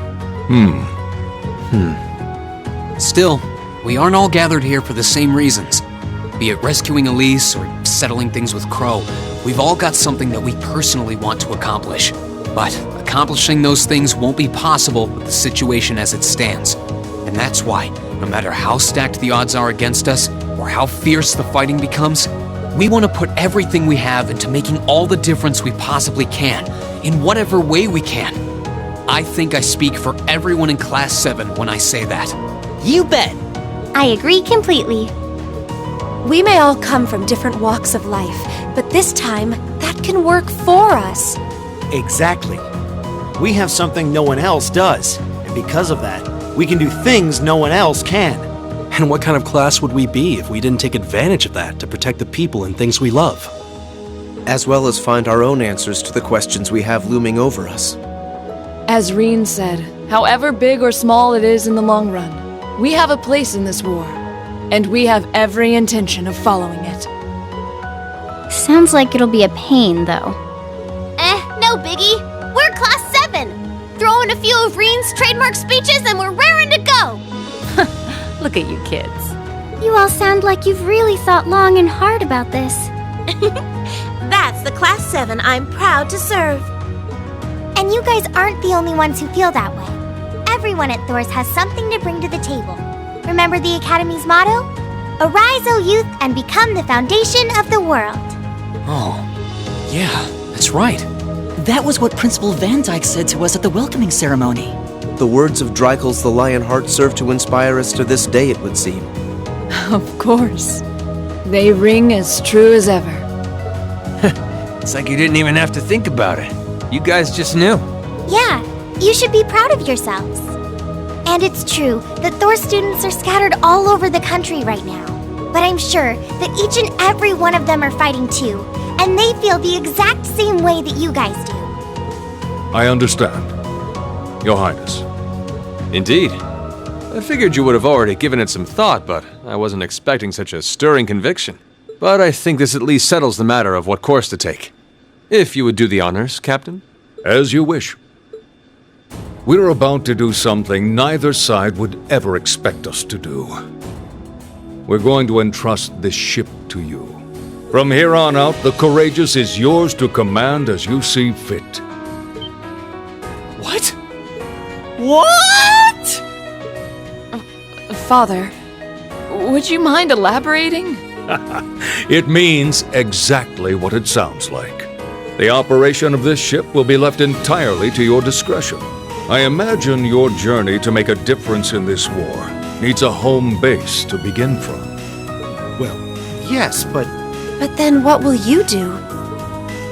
[SPEAKER 3] Still, we aren't all gathered here for the same reasons. Be it rescuing Elise or settling things with Crow, we've all got something that we personally want to accomplish. But accomplishing those things won't be possible with the situation as it stands. And that's why, no matter how stacked the odds are against us, or how fierce the fighting becomes, we want to put everything we have into making all the difference we possibly can, in whatever way we can. I think I speak for everyone in Class 7 when I say that.
[SPEAKER 14] You bet! I agree completely. We may all come from different walks of life, but this time, that can work for us.
[SPEAKER 22] Exactly. We have something no one else does, and because of that, we can do things no one else can.
[SPEAKER 19] And what kind of class would we be if we didn't take advantage of that to protect the people and things we love?
[SPEAKER 18] As well as find our own answers to the questions we have looming over us.
[SPEAKER 20] As Reen said, however big or small it is in the long run, we have a place in this war, and we have every intention of following it.
[SPEAKER 1] Sounds like it'll be a pain, though.
[SPEAKER 5] No biggie. We're Class 7. Throw in a few of Reen's trademark speeches and we're raring to go.
[SPEAKER 15] Look at you kids.
[SPEAKER 1] You all sound like you've really thought long and hard about this.
[SPEAKER 14] That's the Class 7 I'm proud to serve.
[SPEAKER 21] And you guys aren't the only ones who feel that way. Everyone at Thor's has something to bring to the table. Remember the Academy's motto? Arise, O youth, and become the foundation of the world.
[SPEAKER 3] Oh, yeah, that's right.
[SPEAKER 11] That was what Principal Van Dyke said to us at the welcoming ceremony.
[SPEAKER 18] The words of Dreichel's the Lionheart serve to inspire us to this day, it would seem.
[SPEAKER 20] Of course. They ring as true as ever.
[SPEAKER 9] It's like you didn't even have to think about it. You guys just knew.
[SPEAKER 21] Yeah, you should be proud of yourselves. And it's true that Thor students are scattered all over the country right now. But I'm sure that each and every one of them are fighting too, and they feel the exact same way that you guys do.
[SPEAKER 12] I understand. Your Highness.
[SPEAKER 6] Indeed. I figured you would have already given it some thought, but I wasn't expecting such a stirring conviction. But I think this at least settles the matter of what course to take. If you would do the honors, Captain.
[SPEAKER 12] As you wish. We're about to do something neither side would ever expect us to do. We're going to entrust this ship to you. From here on out, the Courageous is yours to command as you see fit.
[SPEAKER 3] What?
[SPEAKER 20] What? Father, would you mind elaborating?
[SPEAKER 12] It means exactly what it sounds like. The operation of this ship will be left entirely to your discretion. I imagine your journey to make a difference in this war needs a home base to begin from.
[SPEAKER 22] Well, yes, but...
[SPEAKER 14] But then what will you do?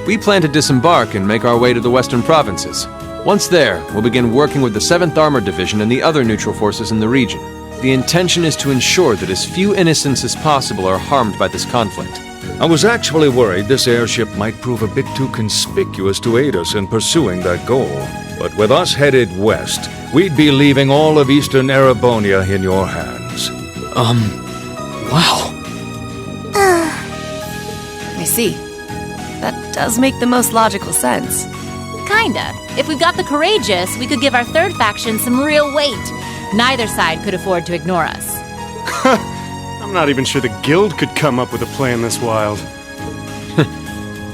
[SPEAKER 6] We plan to disembark and make our way to the western provinces. Once there, we'll begin working with the 7th Armored Division and the other neutral forces in the region. The intention is to ensure that as few innocents as possible are harmed by this conflict.
[SPEAKER 12] I was actually worried this airship might prove a bit too conspicuous to aid us in pursuing that goal. But with us headed west, we'd be leaving all of eastern Erebonia in your hands.
[SPEAKER 3] Wow.
[SPEAKER 13] I see. That does make the most logical sense.
[SPEAKER 15] Kinda. If we've got the Courageous, we could give our third faction some real weight. Neither side could afford to ignore us.
[SPEAKER 10] I'm not even sure the Guild could come up with a plan this wild.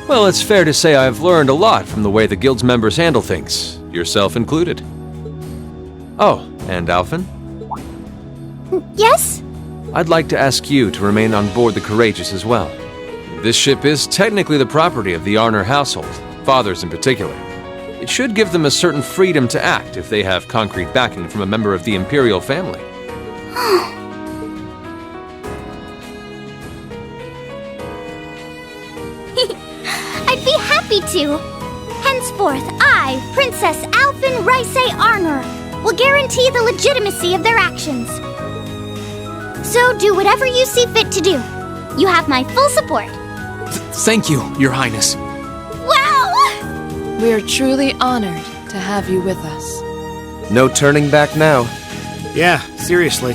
[SPEAKER 6] Well, it's fair to say I've learned a lot from the way the Guild's members handle things, yourself included. Oh, and Alphen?
[SPEAKER 21] Yes?
[SPEAKER 6] I'd like to ask you to remain on board the Courageous as well. This ship is technically the property of the Arner household, fathers in particular. It should give them a certain freedom to act if they have concrete backing from a member of the Imperial family.
[SPEAKER 1] I'd be happy to. Henceforth, I, Princess Alphen Raisay Arner, will guarantee the legitimacy of their actions. So do whatever you see fit to do. You have my full support.
[SPEAKER 3] Thank you, Your Highness.
[SPEAKER 1] Wow!
[SPEAKER 20] We are truly honored to have you with us.
[SPEAKER 18] No turning back now.
[SPEAKER 22] Yeah, seriously.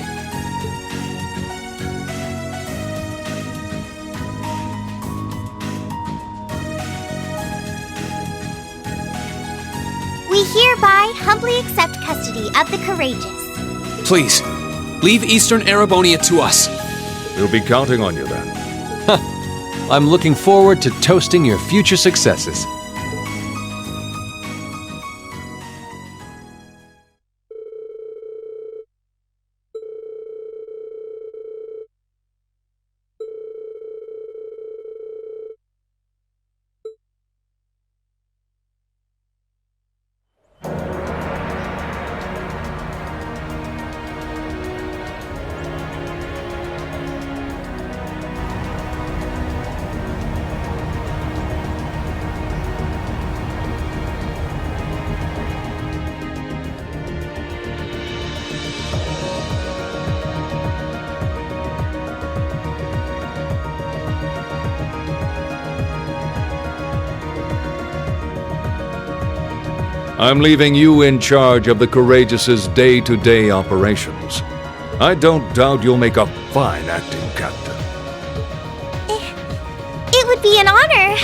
[SPEAKER 21] We hereby humbly accept custody of the Courageous.
[SPEAKER 3] Please, leave Eastern Erebonia to us.
[SPEAKER 12] We'll be counting on you then.
[SPEAKER 6] I'm looking forward to toasting your future successes.
[SPEAKER 12] I'm leaving you in charge of the Courageous's day-to-day operations. I don't doubt you'll make a fine acting captain.
[SPEAKER 21] It would be an honor.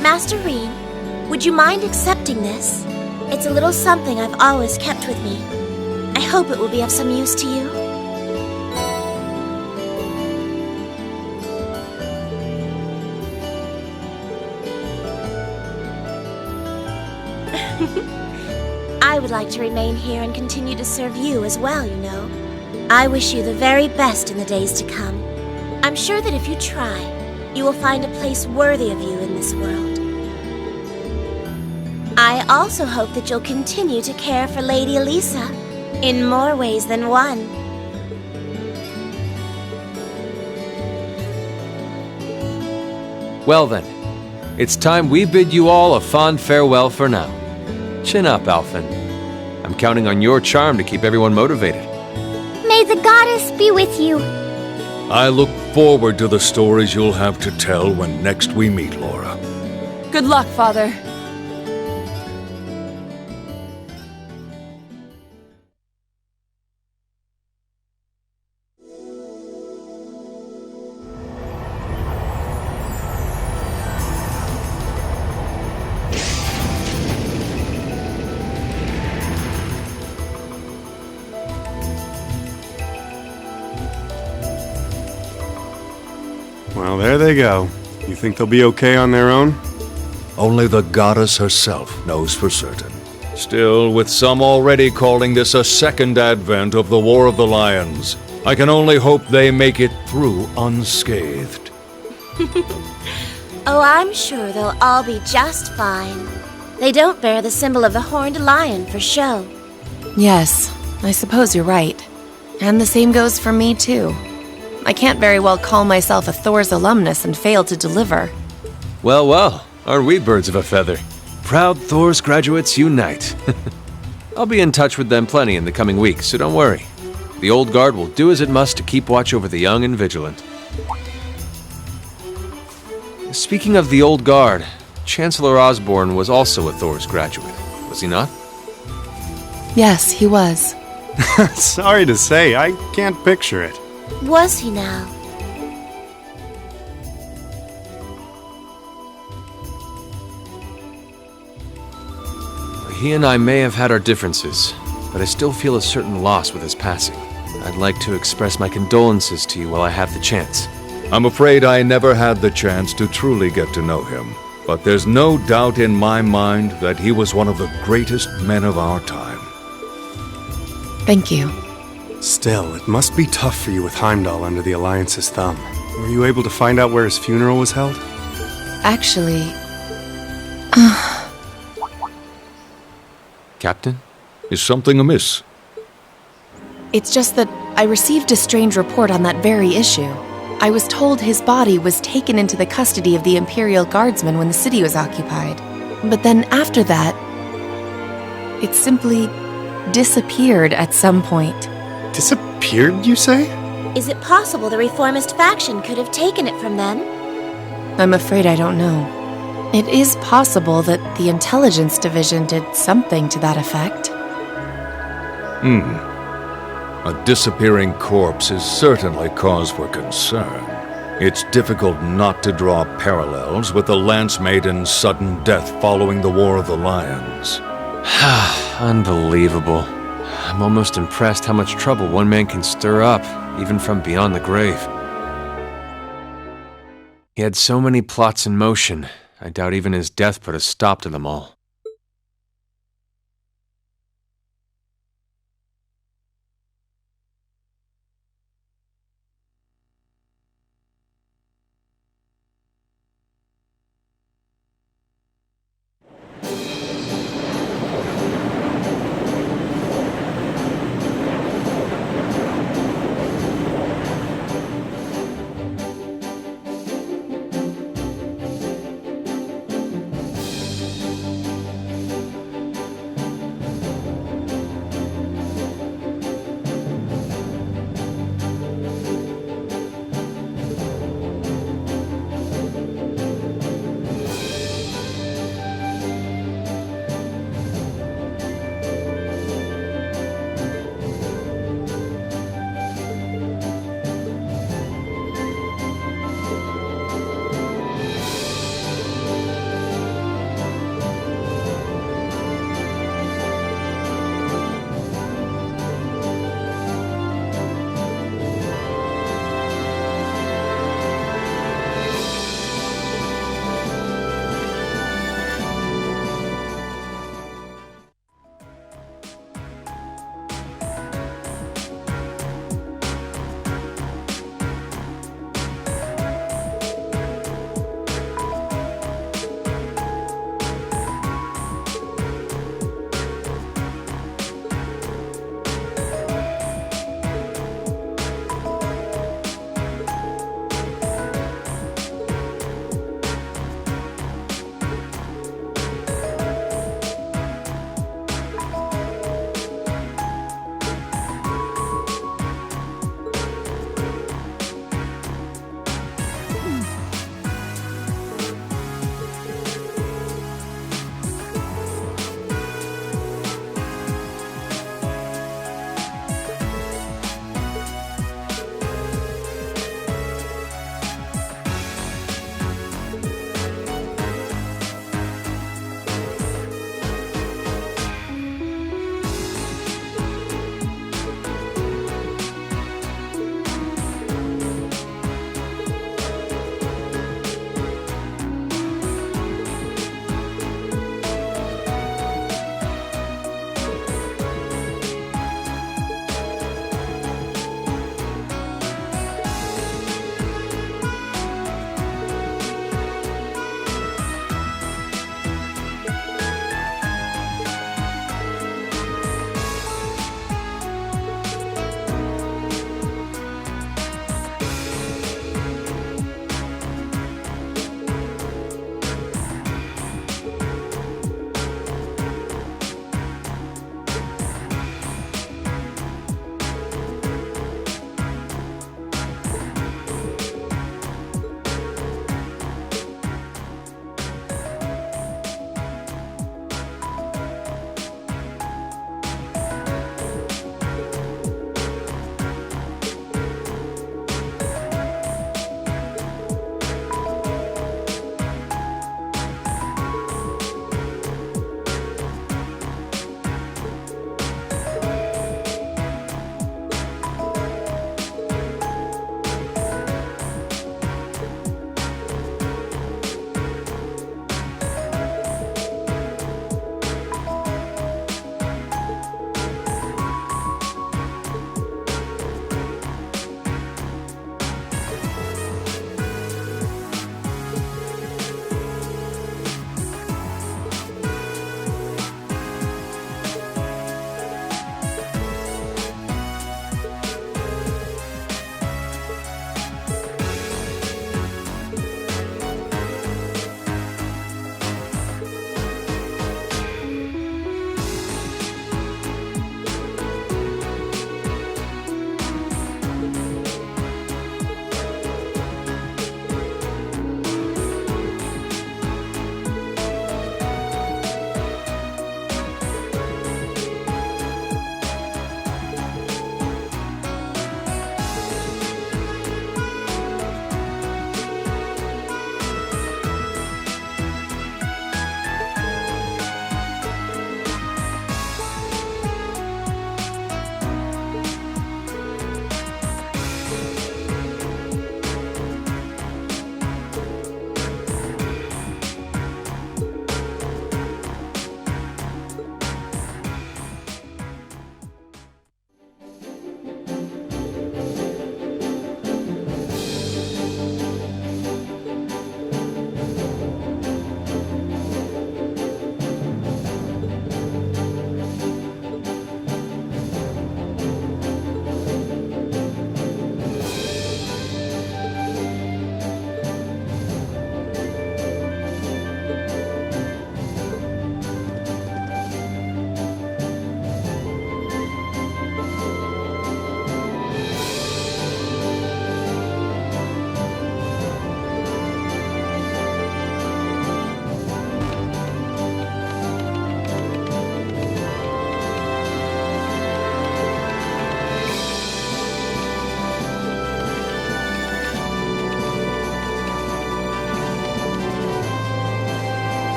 [SPEAKER 21] Master Rean, would you mind accepting this? It's a little something I've always kept with me. I hope it will be of some use to you. I would like to remain here and continue to serve you as well, you know. I wish you the very best in the days to come. I'm sure that if you try, you will find a place worthy of you in this world. I also hope that you'll continue to care for Lady Elisa in more ways than one.
[SPEAKER 6] Well then, it's time we bid you all a fond farewell for now. Chin up, Alphen. I'm counting on your charm to keep everyone motivated.
[SPEAKER 1] May the goddess be with you.
[SPEAKER 12] I look forward to the stories you'll have to tell when next we meet, Laura.
[SPEAKER 20] Good luck, Father.
[SPEAKER 10] Well, there they go. You think they'll be okay on their own?
[SPEAKER 12] Only the goddess herself knows for certain. Still, with some already calling this a second advent of the War of the Lions, I can only hope they make it through unscathed.
[SPEAKER 14] Oh, I'm sure they'll all be just fine. They don't bear the symbol of the horned lion for show.
[SPEAKER 13] Yes, I suppose you're right. And the same goes for me, too. I can't very well call myself a Thor's alumnus and fail to deliver.
[SPEAKER 6] Well, well, aren't we birds of a feather? Proud Thor's graduates unite. I'll be in touch with them plenty in the coming weeks, so don't worry. The Old Guard will do as it must to keep watch over the young and vigilant. Speaking of the Old Guard, Chancellor Osborne was also a Thor's graduate, was he not?
[SPEAKER 13] Yes, he was.
[SPEAKER 10] Sorry to say, I can't picture it.
[SPEAKER 14] Was he now?
[SPEAKER 6] He and I may have had our differences, but I still feel a certain loss with his passing. I'd like to express my condolences to you while I have the chance.
[SPEAKER 12] I'm afraid I never had the chance to truly get to know him, but there's no doubt in my mind that he was one of the greatest men of our time.
[SPEAKER 13] Thank you.
[SPEAKER 10] Still, it must be tough for you with Heimdall under the Alliance's thumb. Were you able to find out where his funeral was held?
[SPEAKER 13] Actually...
[SPEAKER 6] Captain?
[SPEAKER 12] Is something amiss?
[SPEAKER 13] It's just that I received a strange report on that very issue. I was told his body was taken into the custody of the Imperial Guardsmen when the city was occupied. But then after that, it simply disappeared at some point.
[SPEAKER 10] Disappeared, you say?
[SPEAKER 14] Is it possible the reformist faction could have taken it from them?
[SPEAKER 13] I'm afraid I don't know. It is possible that the Intelligence Division did something to that effect.
[SPEAKER 12] A disappearing corpse is certainly cause for concern. It's difficult not to draw parallels with the Lance Maiden's sudden death following the War of the Lions.
[SPEAKER 6] Unbelievable. I'm almost impressed how much trouble one man can stir up, even from beyond the grave. He had so many plots in motion, I doubt even his death put a stop to them all.